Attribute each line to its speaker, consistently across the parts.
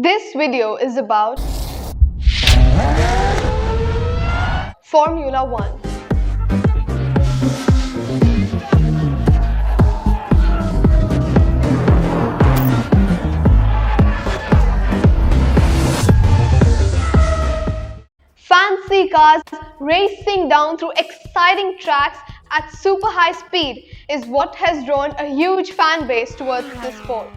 Speaker 1: This video is about Formula One. Fancy cars racing down through exciting tracks at super high speed is what has drawn a huge fan base towards this sport.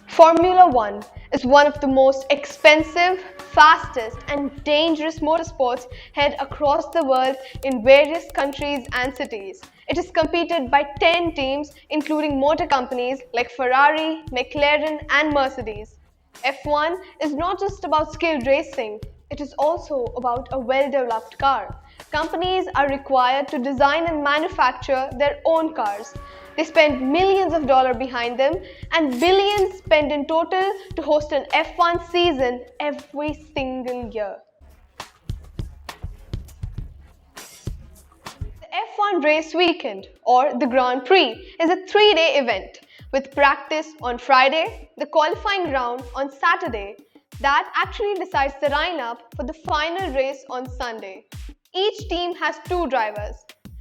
Speaker 1: Formula One is one of the most expensive, fastest and dangerous motorsports heard across the world in various countries and cities. It is competed by 10 teams including motor companies like Ferrari, McLaren and Mercedes. F1 is not just about skilled racing, it is also about a well-developed car. Companies are required to design and manufacture their own cars. They spend millions of dollars behind them and billions spent in total to host an F1 season every single year. The F1 race weekend, or the Grand Prix, is a 3-day event with practice on Friday, the qualifying round on Saturday, that actually decides the lineup for the final race on Sunday. Each team has 2 drivers.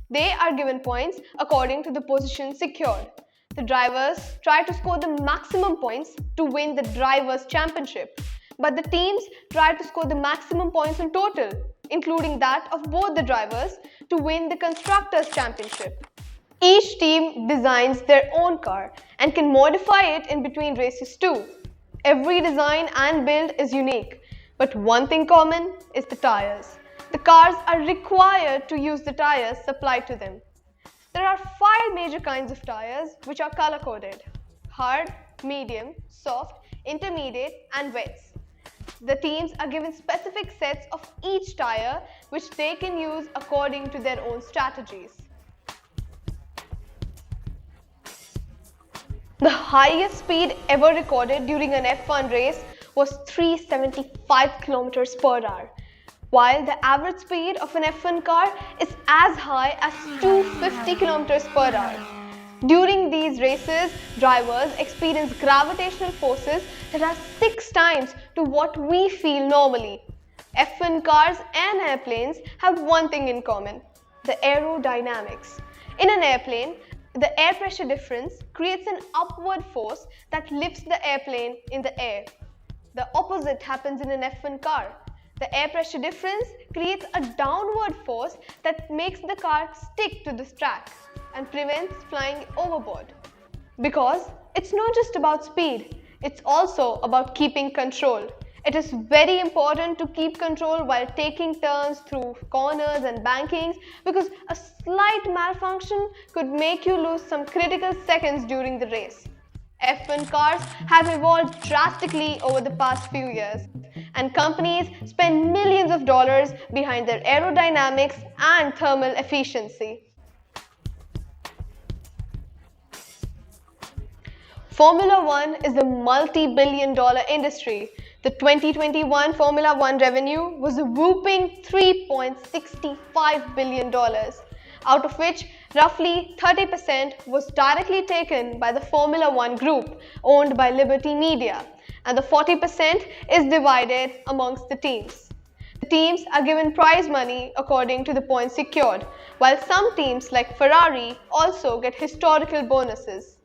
Speaker 1: They are given points according to the position secured. The drivers try to score the maximum points to win the Drivers' Championship, but the teams try to score the maximum points in total, including that of both the drivers, to win the Constructors' Championship. Each team designs their own car and can modify it in between races too. Every design and build is unique, but one thing common is the tires. The cars are required to use the tires supplied to them. There are 5 major kinds of tires which are color-coded: hard, medium, soft, intermediate and wets. The teams are given specific sets of each tire which they can use according to their own strategies. The highest speed ever recorded during an F1 race was 375 km per hour, while the average speed of an F1 car is as high as 250 km per hour. During these races, drivers experience gravitational forces that are 6 times to what we feel normally. F1 cars and airplanes have one thing in common: the aerodynamics. In an airplane, the air pressure difference creates an upward force that lifts the airplane in the air. The opposite happens in an F1 car. The air pressure difference creates a downward force that makes the car stick to this track and prevents flying overboard. Because it's not just about speed, it's also about keeping control. It is very important to keep control while taking turns through corners and bankings, because a slight malfunction could make you lose some critical seconds during the race. F1 cars have evolved drastically over the past few years, and companies spend millions of dollars behind their aerodynamics and thermal efficiency. Formula One is a multi-billion-dollar industry. The 2021 Formula One revenue was a whopping $3.65 billion, out of which roughly 30% was directly taken by the Formula One group, owned by Liberty Media, and the 40% is divided amongst the teams. The teams are given prize money according to the points secured, while some teams like Ferrari also get historical bonuses.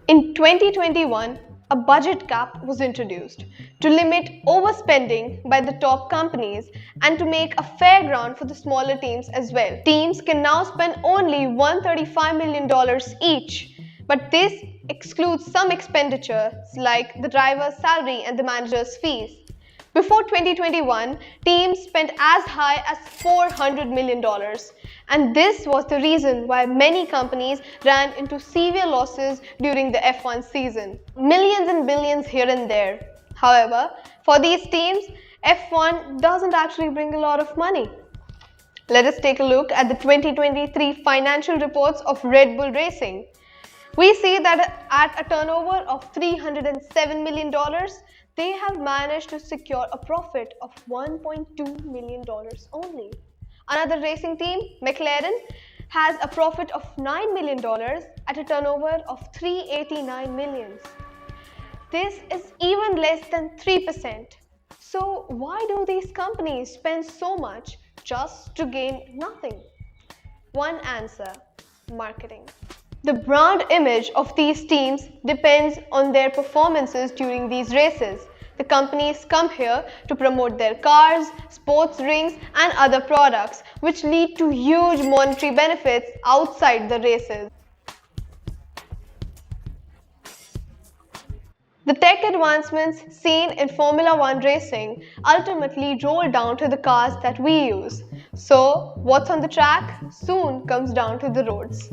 Speaker 1: In 2021, a budget cap was introduced to limit overspending by the top companies and to make a fair ground for the smaller teams as well. Teams can now spend only $135 million each, but this excludes some expenditures like the driver's salary and the manager's fees. Before 2021, teams spent as high as $400 million, and this was the reason why many companies ran into severe losses during the F1 season. Millions and billions here and there. However, for these teams, F1 doesn't actually bring a lot of money. Let us take a look at the 2023 financial reports of Red Bull Racing. We see that at a turnover of $307 million, they have managed to secure a profit of $1.2 million only. Another racing team, McLaren, has a profit of $9 million at a turnover of $389 million. This is even less than 3%. So why do these companies spend so much just to gain nothing? One answer: marketing. The brand image of these teams depends on their performances during these races. The companies come here to promote their cars, sports rings, and other products, which lead to huge monetary benefits outside the races. The tech advancements seen in Formula One racing ultimately roll down to the cars that we use. So, what's on the track soon comes down to the roads.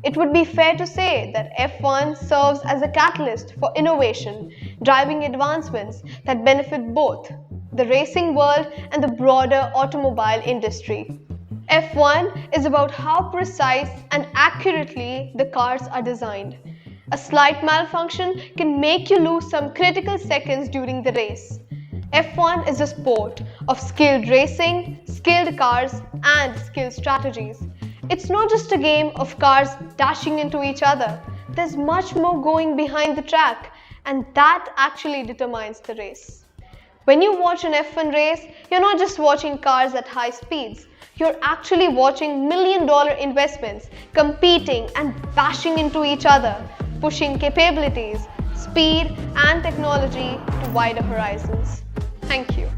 Speaker 1: It would be fair to say that F1 serves as a catalyst for innovation, driving advancements that benefit both the racing world and the broader automobile industry. F1 is about how precise and accurately the cars are designed. A slight malfunction can make you lose some critical seconds during the race. F1 is a sport of skilled racing, skilled cars, and skilled strategies. It's not just a game of cars dashing into each other. There's much more going behind the track, and that actually determines the race. When you watch an F1 race, you're not just watching cars at high speeds. You're actually watching million-dollar investments competing and bashing into each other, pushing capabilities, speed, and technology to wider horizons. Thank you.